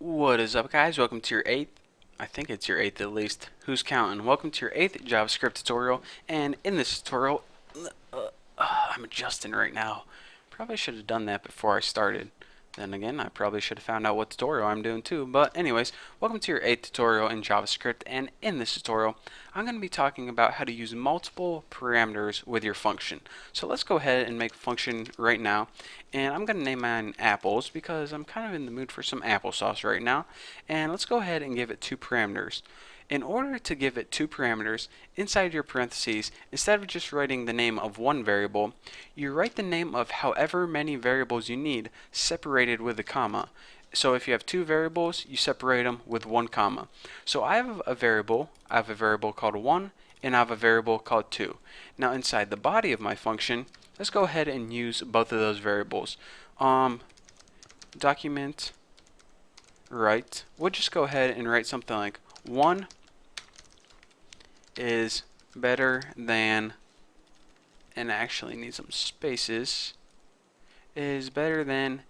What is up, guys? Welcome to your 8th, I think it's your 8th at least, who's counting? Welcome to your 8th JavaScript tutorial, and in this tutorial, I'm adjusting right now. Probably should have done that before I started. Then again, I probably should have found out what tutorial I'm doing too. But anyways, welcome to your 8th tutorial in JavaScript, and in this tutorial, I'm going to be talking about how to use multiple parameters with your function. So let's go ahead and make a function right now, and I'm going to name mine apples because I'm kind of in the mood for some applesauce right now. And let's go ahead and give it two parameters. In order to give it two parameters, inside your parentheses, instead of just writing the name of one variable, you write the name of however many variables you need, separated with a comma. So if you have two variables, you separate them with one comma. So I have a variable called 1, and I have a variable called 2. Now inside the body of my function, let's go ahead and use both of those variables. Document write, we'll just go ahead and write something like 1 is better than, and actually need some spaces, is better than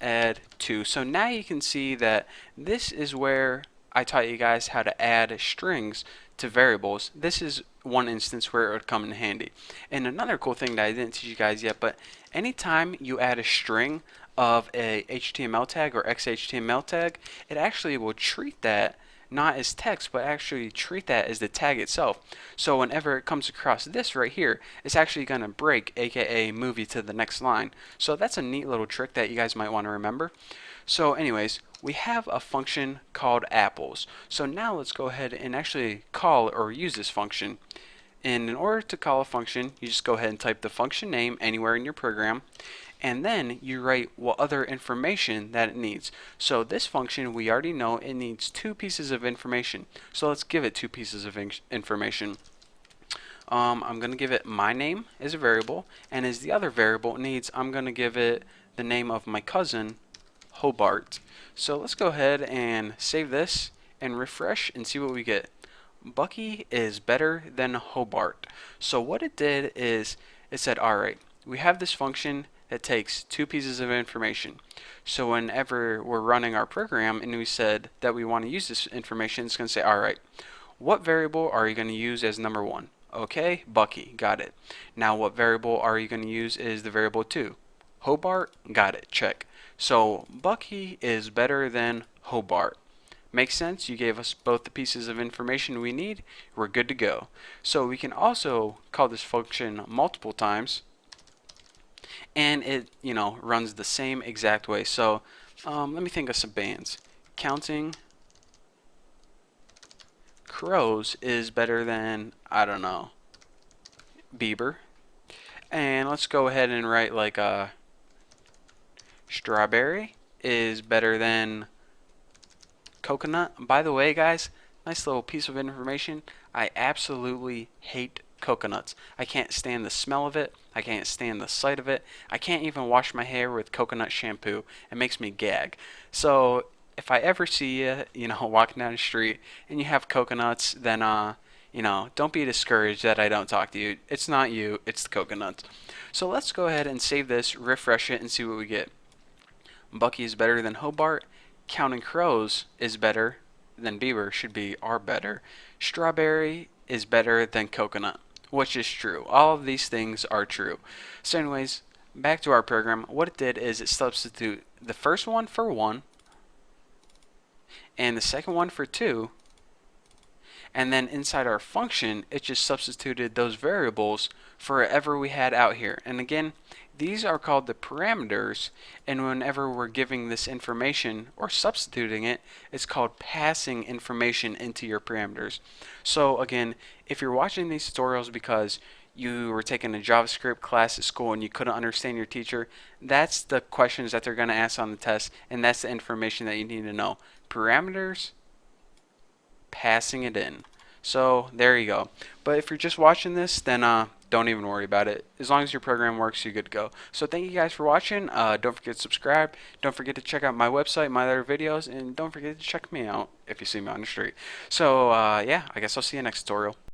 add 2. So now you can see that this is where I taught you guys how to add strings to variables. This is one instance where it would come in handy. And another cool thing that I didn't teach you guys yet, but anytime you add a string of a HTML tag or XHTML tag, it actually will treat that not as text, but actually treat that as the tag itself. So whenever it comes across this right here, it's actually going to break, aka move you to the next line. So that's a neat little trick that you guys might want to remember. So anyways, we have a function called apples. So now let's go ahead and actually call or use this function. And in order to call a function, you just go ahead and type the function name anywhere in your program, and then you write what other information that it needs. So this function, we already know it needs two pieces of information. So let's give it two pieces of information. I'm going to give it my name as a variable, and as the other variable needs, I'm going to give it the name of my cousin, Hobart. So let's go ahead and save this and refresh and see what we get. Bucky is better than Hobart. So what it did is it said, alright, we have this function that takes two pieces of information. So whenever we're running our program and we said that we want to use this information, it's going to say, alright, what variable are you going to use as number 1? Okay, Bucky, got it. Now what variable are you going to use is the variable 2? Hobart, got it, check. So Bucky is better than Hobart. Makes sense, you gave us both the pieces of information we need, we're good to go. So we can also call this function multiple times, and it, runs the same exact way. So let me think of some bands. Counting Crows is better than, I don't know, Bieber. And let's go ahead and write like Strawberry is better than coconut. By the way, guys, nice little piece of information. I absolutely hate coconuts. I can't stand the smell of it. I can't stand the sight of it. I can't even wash my hair with coconut shampoo. It makes me gag. So if I ever see you, walking down the street and you have coconuts, then don't be discouraged that I don't talk to you. It's not you, it's the coconuts. So let's go ahead and save this, refresh it, and see what we get. Bucky is better than Hobart. Counting Crows is better than Bieber, should be our better. Strawberry is better than coconut, which is true. All of these things are true. So anyways, back to our program. What it did is it substituted the first one for 1 and the second one for 2, and then inside our function it just substituted those variables for whatever we had out here. And again, these are called the parameters, and whenever we're giving this information or substituting it, it's called passing information into your parameters. So again, if you're watching these tutorials because you were taking a JavaScript class at school and you couldn't understand your teacher, that's the questions that they're going to ask on the test, and that's the information that you need to know. Parameters, passing it in. So there you go. But if you're just watching this, then don't even worry about it. As long as your program works, you're good to go. So thank you guys for watching. Don't forget to subscribe. Don't forget to check out my website, my other videos, and don't forget to check me out if you see me on the street. So yeah, I guess I'll see you next tutorial.